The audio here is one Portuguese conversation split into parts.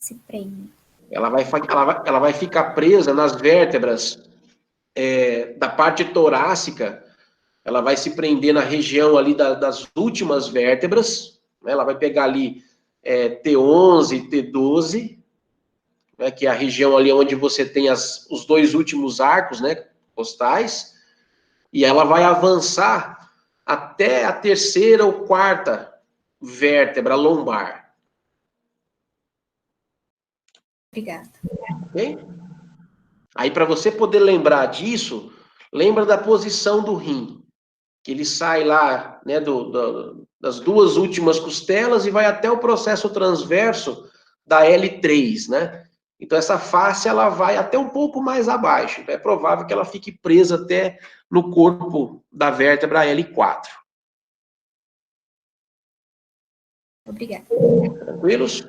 Se prende. Ela vai ficar presa nas vértebras da parte torácica. Ela vai se prender na região ali das últimas vértebras, né? Ela vai pegar ali T11, T12, né? Que é a região ali onde você tem os dois últimos arcos, né? Costais, e ela vai avançar até a terceira ou quarta vértebra lombar. Obrigada. Ok? Aí, para você poder lembrar disso, lembra da posição do rim, que ele sai lá, né, das duas últimas costelas e vai até o processo transverso da L3, né? Então, essa face, ela vai até um pouco mais abaixo. Então, é provável que ela fique presa até no corpo da vértebra L4. Obrigada. Tranquilos?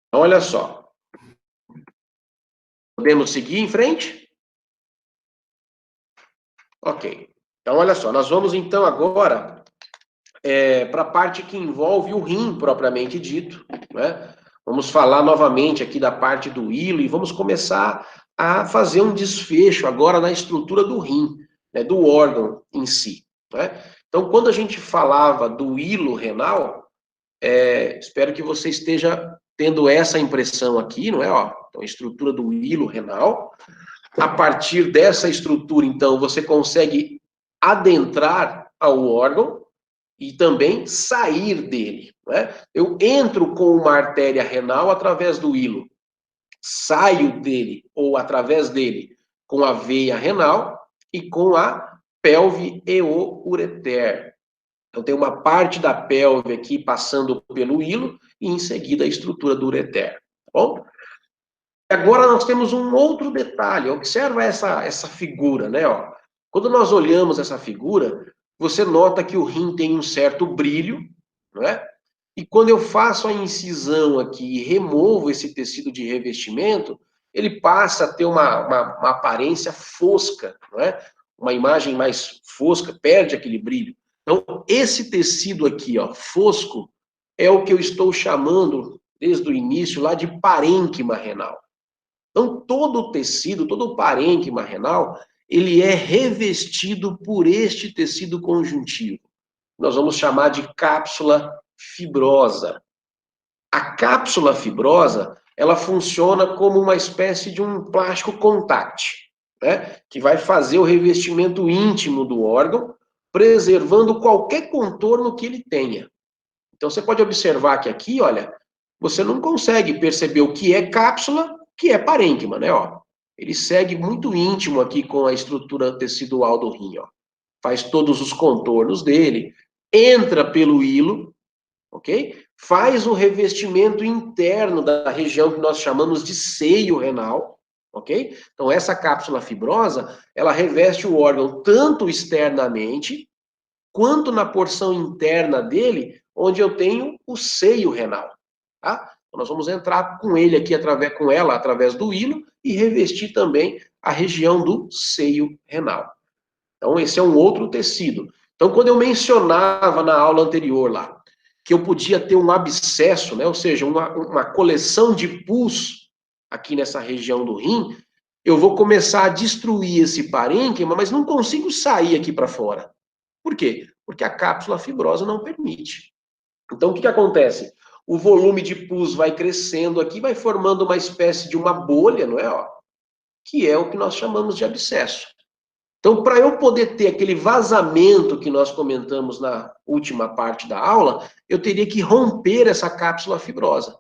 Então, olha só. Podemos seguir em frente? Ok. Então, olha só. Nós vamos, então, agora para a parte que envolve o rim, propriamente dito, né? Vamos falar novamente aqui da parte do hilo e vamos começar a fazer um desfecho agora na estrutura do rim, né, do órgão em si, né? Então, quando a gente falava do hilo renal, espero que você esteja tendo essa impressão aqui, não é? Ó, então, a estrutura do hilo renal. A partir dessa estrutura, então, você consegue adentrar ao órgão e também sair dele, né? Eu entro com uma artéria renal através do hilo, saio dele, ou através dele, com a veia renal e com a pelve e o ureter. Então, tem uma parte da pelve aqui passando pelo hilo e, em seguida, a estrutura do ureter, tá bom? Agora, nós temos um outro detalhe. Observa essa figura, né? Ó. Quando nós olhamos essa figura, você nota que o rim tem um certo brilho, não é? E quando eu faço a incisão aqui e removo esse tecido de revestimento, ele passa a ter uma aparência fosca, não é? Uma imagem mais fosca, perde aquele brilho. Então, esse tecido aqui, ó, fosco, é o que eu estou chamando, desde o início, lá de parênquima renal. Então, todo o tecido, todo o parênquima renal, ele é revestido por este tecido conjuntivo. Nós vamos chamar de cápsula fibrosa. A cápsula fibrosa, ela funciona como uma espécie de um plástico contact, né? Que vai fazer o revestimento íntimo do órgão, preservando qualquer contorno que ele tenha. Então, você pode observar que aqui, olha, você não consegue perceber o que é cápsula, que é parênquima, né? Ó, ele segue muito íntimo aqui com a estrutura tecidual do rim, ó. Faz todos os contornos dele, entra pelo hilo, ok? Faz o revestimento interno da região que nós chamamos de seio renal, ok? Então, essa cápsula fibrosa, ela reveste o órgão tanto externamente, quanto na porção interna dele, onde eu tenho o seio renal, tá? Então, nós vamos entrar com ele aqui, com ela, através do hilo, e revestir também a região do seio renal. Então, esse é um outro tecido. Então, quando eu mencionava na aula anterior lá, que eu podia ter um abscesso, né? Ou seja, uma coleção de pus aqui nessa região do rim, eu vou começar a destruir esse parênquima, mas não consigo sair aqui para fora. Por quê? Porque a cápsula fibrosa não permite. Então, o que acontece? O volume de pus vai crescendo aqui, vai formando uma espécie de uma bolha, não é? Ó, que é o que nós chamamos de abscesso. Então, para eu poder ter aquele vazamento que nós comentamos na última parte da aula, eu teria que romper essa cápsula fibrosa.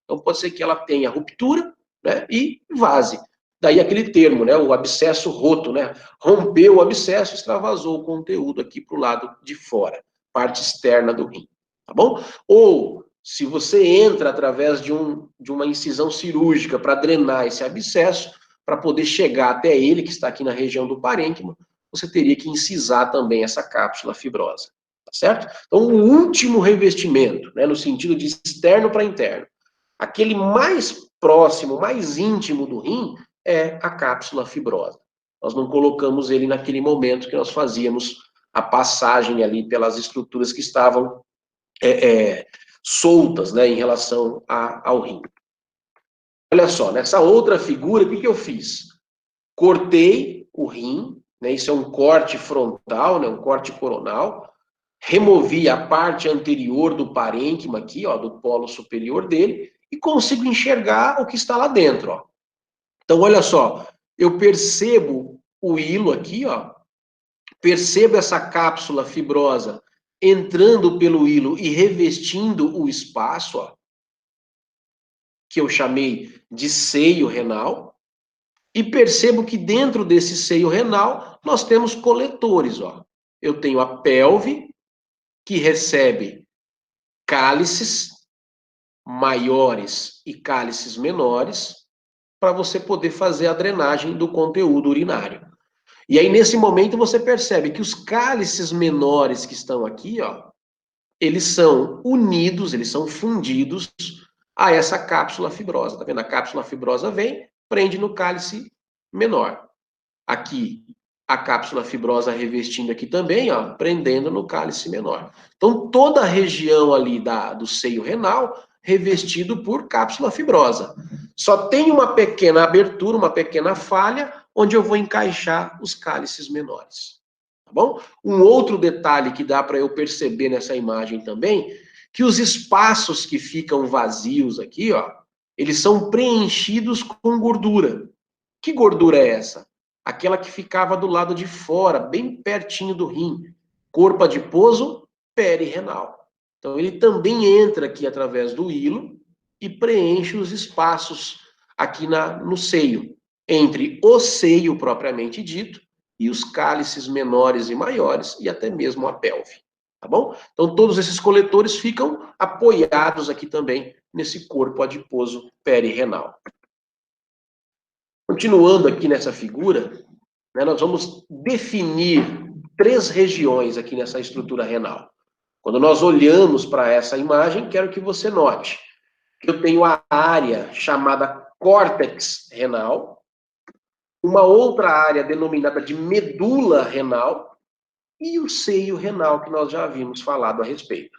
Então, pode ser que ela tenha ruptura, né, e vaze. Daí aquele termo, né, o abscesso roto, né? Rompeu o abscesso, extravasou o conteúdo aqui para o lado de fora, parte externa do rim, tá bom? Ou, se você entra através de uma incisão cirúrgica para drenar esse abscesso, para poder chegar até ele, que está aqui na região do parênquima, você teria que incisar também essa cápsula fibrosa, tá certo? Então, o último revestimento, né, no sentido de externo para interno, aquele mais próximo, mais íntimo do rim, é a cápsula fibrosa. Nós não colocamos ele naquele momento que nós fazíamos a passagem ali pelas estruturas que estavam soltas, né, em relação ao rim. Olha só, nessa outra figura, o que eu fiz? Cortei o rim, né, isso é um corte frontal, né, um corte coronal, removi a parte anterior do parênquima aqui, ó, do polo superior dele, e consigo enxergar o que está lá dentro, ó. Então, olha só, eu percebo o hilo aqui, ó, percebo essa cápsula fibrosa entrando pelo hilo e revestindo o espaço, ó, que eu chamei de seio renal, e percebo que dentro desse seio renal nós temos coletores, ó. Eu tenho a pelve, que recebe cálices maiores e cálices menores, para você poder fazer a drenagem do conteúdo urinário. E aí, nesse momento, você percebe que os cálices menores que estão aqui, ó, eles são unidos, eles são fundidos a essa cápsula fibrosa. Tá vendo? A cápsula fibrosa vem, prende no cálice menor. Aqui, a cápsula fibrosa revestindo aqui também, ó, prendendo no cálice menor. Então, toda a região ali do seio renal revestido por cápsula fibrosa. Só tem uma pequena abertura, uma pequena falha, onde eu vou encaixar os cálices menores. Tá bom? Um outro detalhe que dá para eu perceber nessa imagem também, que os espaços que ficam vazios aqui, ó, eles são preenchidos com gordura. Que gordura é essa? Aquela que ficava do lado de fora, bem pertinho do rim. Corpo adiposo perirenal. Então, ele também entra aqui através do hilo e preenche os espaços aqui no seio, entre o seio propriamente dito e os cálices menores e maiores e até mesmo a pelve. Tá bom? Então, todos esses coletores ficam apoiados aqui também nesse corpo adiposo perirenal. Continuando aqui nessa figura, né, nós vamos definir 3 regiões aqui nessa estrutura renal. Quando nós olhamos para essa imagem, quero que você note que eu tenho a área chamada córtex renal, uma outra área denominada de medula renal e o seio renal, que nós já havíamos falado a respeito.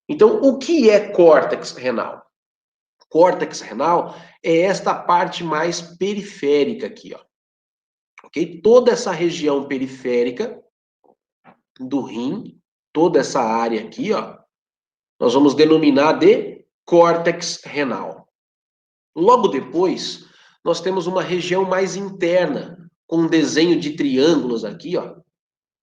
Então, o que é córtex renal? Córtex renal é esta parte mais periférica aqui, ó. Ok? Toda essa região periférica do rim, toda essa área aqui, ó, nós vamos denominar de córtex renal. Logo depois, nós temos uma região mais interna, com um desenho de triângulos aqui, ó,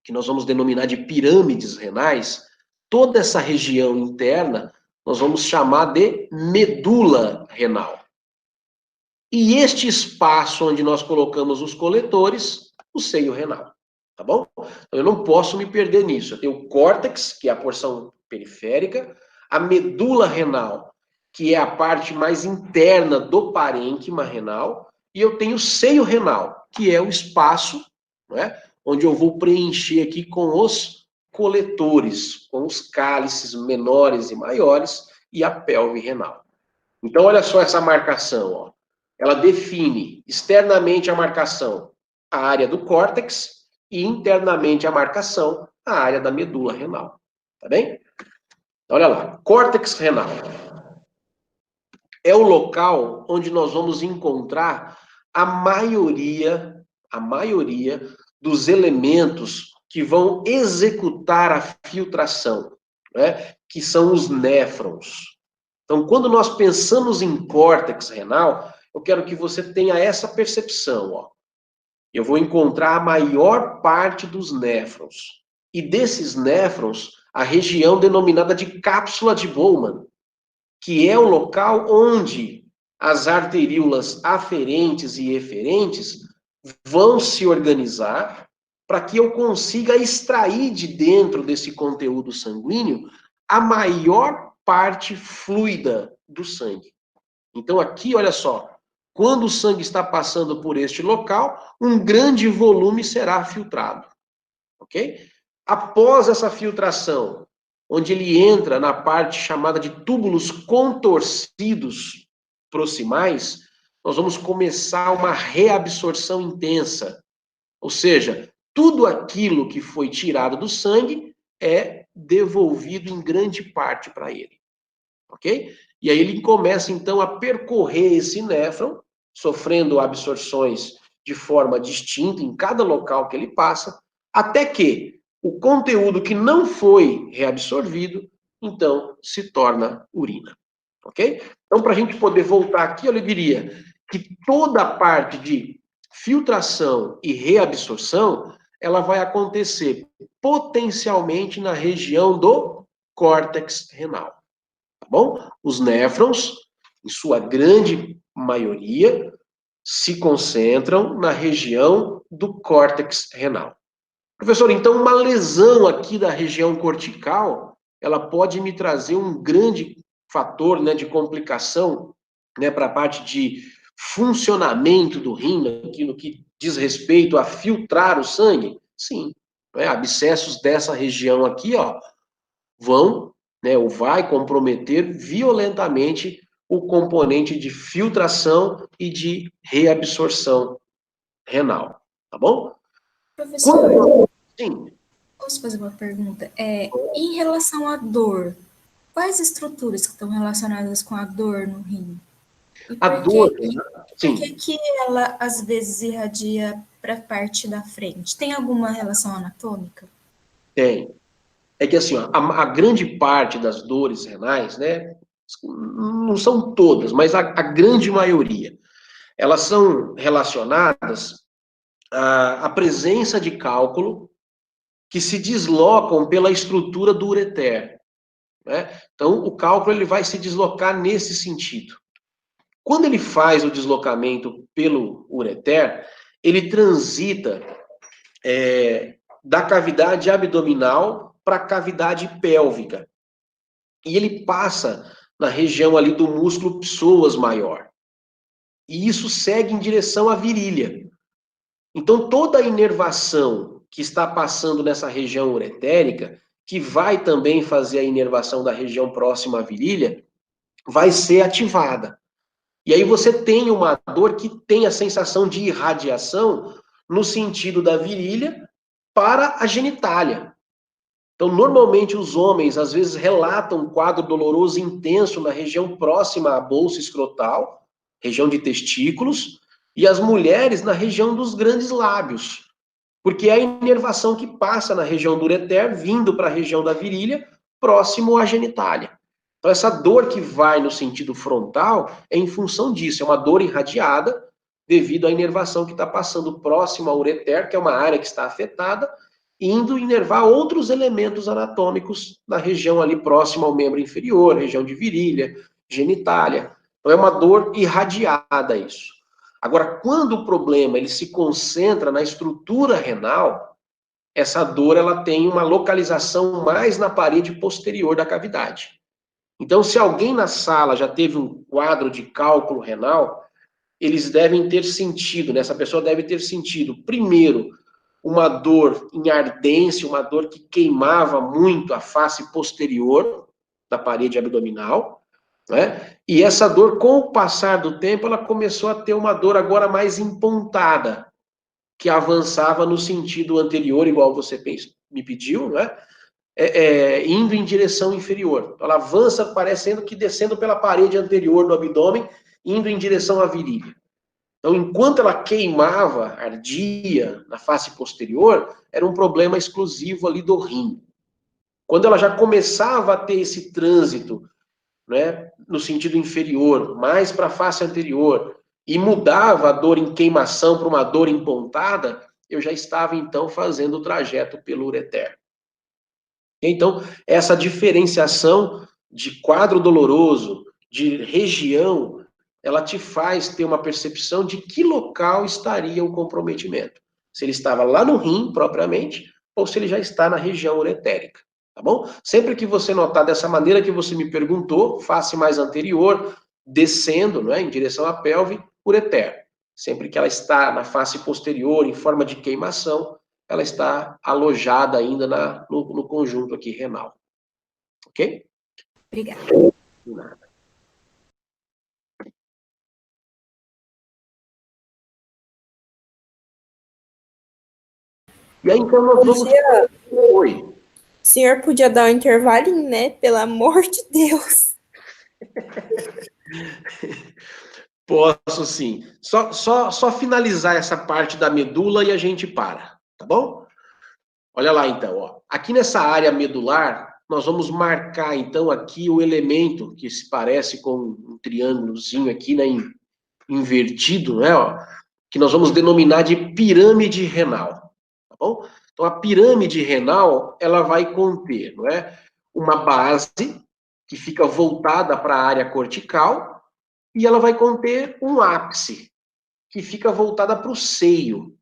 que nós vamos denominar de pirâmides renais. Toda essa região interna, nós vamos chamar de medula renal. E este espaço onde nós colocamos os coletores, o seio renal. Tá bom? Então, eu não posso me perder nisso. Eu tenho o córtex, que é a porção periférica, a medula renal, que é a parte mais interna do parênquima renal, e eu tenho o seio renal, que é o espaço, né, onde eu vou preencher aqui com os coletores, com os cálices menores e maiores, e a pelve renal. Então, olha só essa marcação, ó. Ela define externamente a marcação, a área do córtex, e internamente a marcação, a área da medula renal. Tá bem? Olha lá, córtex renal. É o local onde nós vamos encontrar a maioria dos elementos que vão executar a filtração, né? Que são os néfrons. Então, quando nós pensamos em córtex renal, eu quero que você tenha essa percepção, ó. Eu vou encontrar a maior parte dos néfrons. E desses néfrons, a região denominada de cápsula de Bowman, que é o local onde as arteríolas aferentes e eferentes vão se organizar para que eu consiga extrair de dentro desse conteúdo sanguíneo a maior parte fluida do sangue. Então aqui, olha só, quando o sangue está passando por este local, um grande volume será filtrado, ok? Após essa filtração, onde ele entra na parte chamada de túbulos contorcidos proximais, nós vamos começar uma reabsorção intensa. Ou seja, tudo aquilo que foi tirado do sangue é devolvido em grande parte para ele. ok? E aí ele começa, então, a percorrer esse néfron, sofrendo absorções de forma distinta em cada local que ele passa, até que o conteúdo que não foi reabsorvido, então, se torna urina, ok? Então, para a gente poder voltar aqui, eu diria que toda a parte de filtração e reabsorção, ela vai acontecer potencialmente na região do córtex renal, tá bom? Os néfrons, em sua grande maioria, se concentram na região do córtex renal. Professor, então uma lesão aqui da região cortical, ela pode me trazer um grande fator, né, de complicação, né, para a parte de funcionamento do rim, aquilo que diz respeito a filtrar o sangue? Sim, né, abscessos dessa região aqui, ó, vão, né, ou vai comprometer violentamente o componente de filtração e de reabsorção renal, tá bom? Professor, Sim, posso fazer uma pergunta? Em relação à dor, quais estruturas que estão relacionadas com a dor no rim? E a por dor, que, sim, que ela às vezes irradia para a parte da frente? Tem alguma relação anatômica? tem. É que assim, ó, a grande parte das dores renais, né, não são todas, mas a grande maioria, elas são relacionadas à presença de cálculo que se deslocam pela estrutura do ureter, né? Então, o cálculo ele vai se deslocar nesse sentido. Quando ele faz o deslocamento pelo ureter, ele transita da cavidade abdominal para a cavidade pélvica. E ele passa na região ali do músculo psoas maior. E isso segue em direção à virilha. Então, toda a inervação que está passando nessa região uretérica, que vai também fazer a inervação da região próxima à virilha, vai ser ativada. E aí você tem uma dor que tem a sensação de irradiação no sentido da virilha para a genitália. Então, normalmente os homens às vezes relatam um quadro doloroso intenso na região próxima à bolsa escrotal, região de testículos, e as mulheres na região dos grandes lábios, porque é a inervação que passa na região do ureter, vindo para a região da virilha, próximo à genitália. Então, essa dor que vai no sentido frontal é em função disso, é uma dor irradiada devido à inervação que está passando próximo ao ureter, que é uma área que está afetada, indo inervar outros elementos anatômicos na região ali próxima ao membro inferior, região de virilha, genitália. Então, é uma dor irradiada isso. Agora, quando o problema ele se concentra na estrutura renal, essa dor ela tem uma localização mais na parede posterior da cavidade. Então, se alguém na sala já teve um quadro de cálculo renal, eles devem ter sentido, né? Essa pessoa deve ter sentido, primeiro, uma dor em ardência, uma dor que queimava muito a face posterior da parede abdominal, né? E essa dor, com o passar do tempo, ela começou a ter uma dor agora mais empontada, que avançava no sentido anterior, igual você me pediu, né? Indo em direção inferior. Ela avança parecendo que descendo pela parede anterior do abdômen, indo em direção à virilha. Então, enquanto ela queimava, ardia na face posterior, era um problema exclusivo ali do rim. Quando ela já começava a ter esse trânsito, né, no sentido inferior, mais para a face anterior, e mudava a dor em queimação para uma dor empontada, eu já estava então fazendo o trajeto pelo ureter. Então, essa diferenciação de quadro doloroso, de região, ela te faz ter uma percepção de que local estaria o comprometimento. Se ele estava lá no rim, propriamente, ou se ele já está na região uretérica, tá bom? Sempre que você notar dessa maneira que você me perguntou, face mais anterior, descendo, não é, em direção à pelve, ureter. Sempre que ela está na face posterior, em forma de queimação, ela está alojada ainda no conjunto aqui renal. Ok? Obrigada. De nada. E aí, então, nós vamos... Oi. O senhor podia dar um intervalinho, né? Pelo amor de Deus. Posso sim. Só finalizar essa parte da medula e a gente para, tá bom? Olha lá então, ó. Aqui nessa área medular, nós vamos marcar então aqui o elemento que se parece com um triângulozinho aqui, né, invertido, né, ó, que nós vamos denominar de pirâmide renal, tá bom? Então a pirâmide renal, ela vai conter, não é, uma base que fica voltada para a área cortical e ela vai conter um ápice que fica voltada para o seio.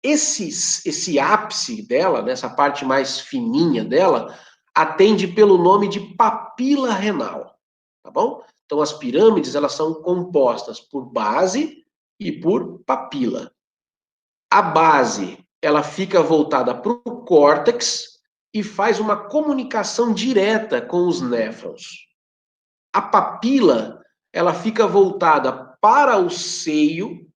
Esse ápice dela, nessa parte mais fininha dela, atende pelo nome de papila renal, tá bom? Então as pirâmides, elas são compostas por base e por papila. A base, ela fica voltada para o córtex e faz uma comunicação direta com os néfrons. A papila, ela fica voltada para o seio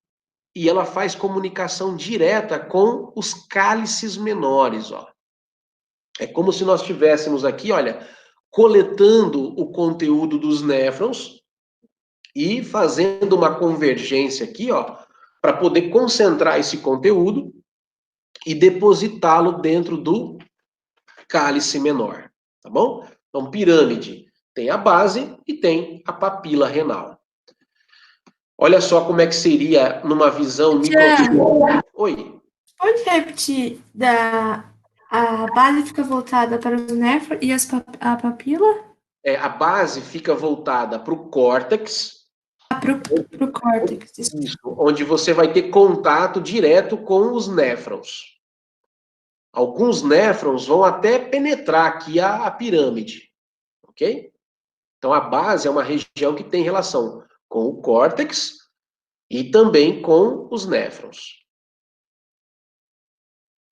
e ela faz comunicação direta com os cálices menores, ó. É como se nós estivéssemos aqui, olha, coletando o conteúdo dos néfrons e fazendo uma convergência aqui, ó, para poder concentrar esse conteúdo e depositá-lo dentro do cálice menor, tá bom? Então, pirâmide tem a base e tem a papila renal. Olha só como é que seria numa visão microscópica. Oi. Pode repetir? A base fica voltada para os néfrons e a papila? A base fica voltada para o córtex. Para o córtex. Isso, onde você vai ter contato direto com os néfrons. Alguns néfrons vão até penetrar aqui a pirâmide, ok? Então, a base é uma região que tem relação com o córtex e também com os néfrons.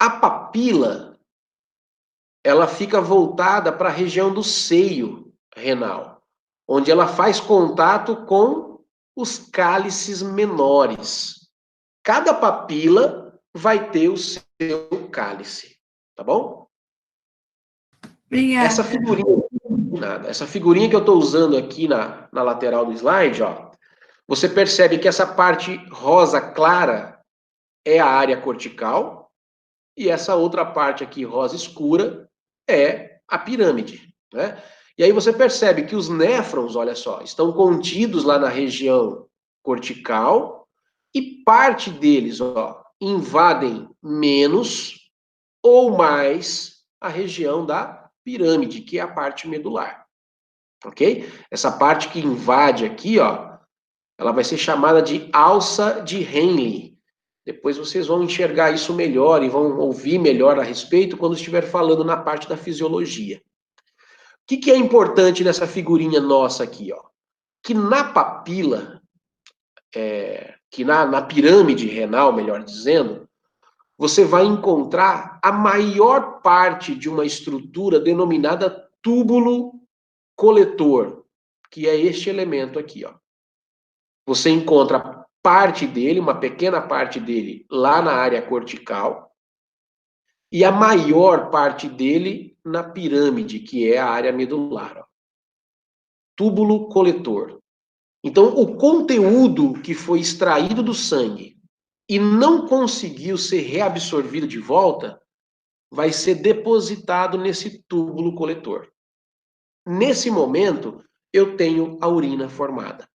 A papila, ela fica voltada para a região do seio renal, onde ela faz contato com os cálices menores. Cada papila vai ter o seu cálice, tá bom? Obrigada. Essa figurinha que eu estou usando aqui na lateral do slide, ó, você percebe que essa parte rosa clara é a área cortical e essa outra parte aqui rosa escura é a pirâmide, né? E aí você percebe que os néfrons, olha só, estão contidos lá na região cortical e parte deles, ó, invadem menos ou mais a região da pirâmide, que é a parte medular. Ok? Essa parte que invade aqui, ó, ela vai ser chamada de alça de Henle. Depois vocês vão enxergar isso melhor e vão ouvir melhor a respeito quando estiver falando na parte da fisiologia. O que é importante nessa figurinha nossa aqui, ó? Que na papila, que na pirâmide renal, melhor dizendo, você vai encontrar a maior parte de uma estrutura denominada túbulo coletor, que é este elemento aqui, ó. Você encontra parte dele, uma pequena parte dele, lá na área cortical, e a maior parte dele na pirâmide, que é a área medular, ó. Túbulo coletor. Então, o conteúdo que foi extraído do sangue e não conseguiu ser reabsorvido de volta, vai ser depositado nesse túbulo coletor. Nesse momento, eu tenho a urina formada.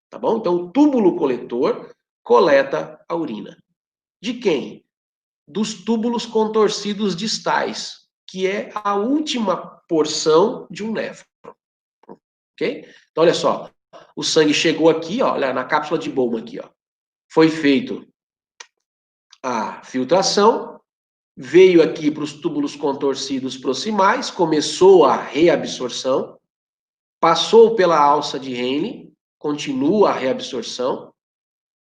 Tá bom? Então, o túbulo coletor coleta a urina. De quem? Dos túbulos contorcidos distais, que é a última porção de um néfron. Ok? Então, olha só. O sangue chegou aqui, ó, olha, na cápsula de Bowman aqui, ó. Foi feito a filtração, veio aqui para os túbulos contorcidos proximais, começou a reabsorção, passou pela alça de Henle, continua a reabsorção,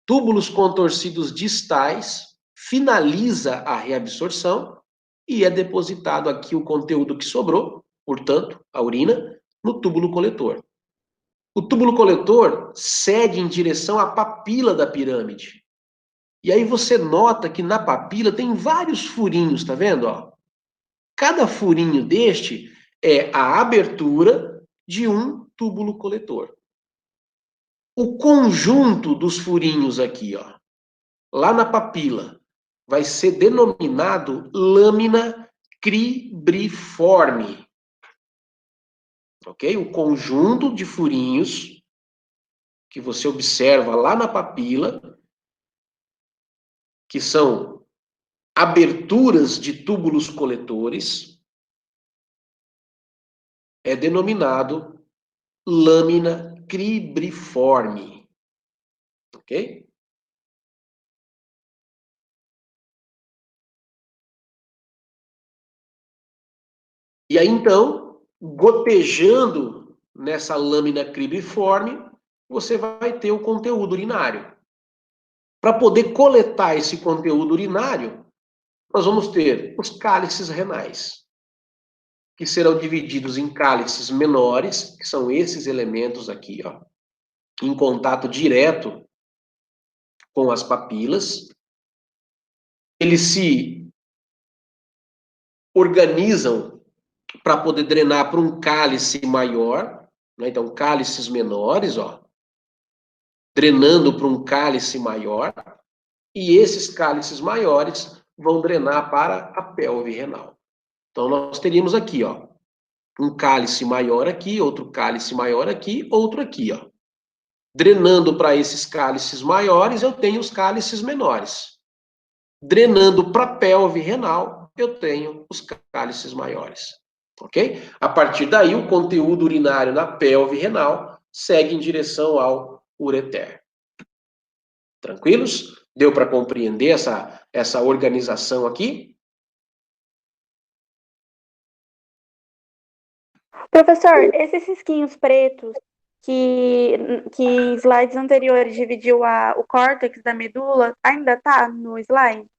túbulos contorcidos distais, finaliza a reabsorção e é depositado aqui o conteúdo que sobrou, portanto, a urina, no túbulo coletor. O túbulo coletor segue em direção à papila da pirâmide. E aí você nota que na papila tem vários furinhos, tá vendo? Ó? Cada furinho deste é a abertura de um túbulo coletor. O conjunto dos furinhos aqui, ó, lá na papila, vai ser denominado lâmina cribriforme. Ok? O conjunto de furinhos que você observa lá na papila, que são aberturas de túbulos coletores, é denominado lâmina cribriforme. Ok? E aí, então, gotejando nessa lâmina cribriforme, você vai ter o conteúdo urinário. Para poder coletar esse conteúdo urinário, nós vamos ter os cálices renais, que serão divididos em cálices menores, que são esses elementos aqui, ó, em contato direto com as papilas. Eles se organizam para poder drenar para um cálice maior, né? Então, cálices menores, ó, drenando para um cálice maior, e esses cálices maiores vão drenar para a pelve renal. Então, nós teríamos aqui, ó, um cálice maior aqui, outro cálice maior aqui, outro aqui, ó. Drenando para esses cálices maiores, eu tenho os cálices menores. Drenando para a pelve renal, eu tenho os cálices maiores. Ok? A partir daí, o conteúdo urinário na pelve renal segue em direção ao ureter. Tranquilos? Deu para compreender essa organização aqui? Professor, esses risquinhos pretos que slides anteriores dividiu o córtex da medula, ainda tá no slide?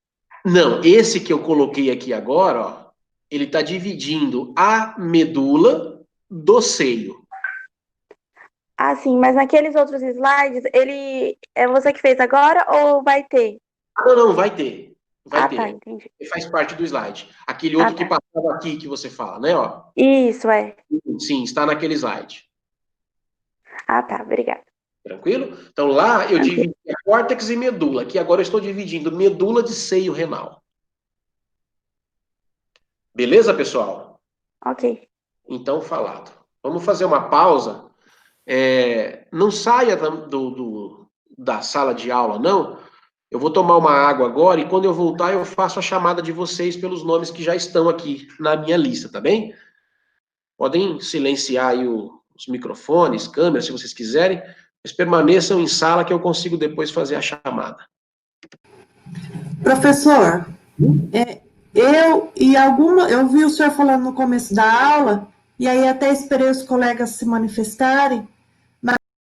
Não, esse que eu coloquei aqui agora, ó, ele está dividindo a medula do seio. Ah, sim, mas naqueles outros slides, ele é você que fez agora ou vai ter? Não, vai ter. Vai ter. Tá, entendi. Ele faz parte do slide. Aquele outro que passava aqui que você fala, né? Ó. Isso, é. Sim, está naquele slide. Tá, obrigada. Tranquilo? Então lá eu dividi a córtex e medula. Aqui agora eu estou dividindo medula de seio renal. Beleza, pessoal? Ok. Então, falado. Vamos fazer uma pausa. Não saia da sala de aula, não. Eu vou tomar uma água agora e quando eu voltar eu faço a chamada de vocês pelos nomes que já estão aqui na minha lista, tá bem? Podem silenciar aí os microfones, câmeras, se vocês quiserem, mas permaneçam em sala que eu consigo depois fazer a chamada. Professor, eu vi o senhor falando no começo da aula, e aí até esperei os colegas se manifestarem,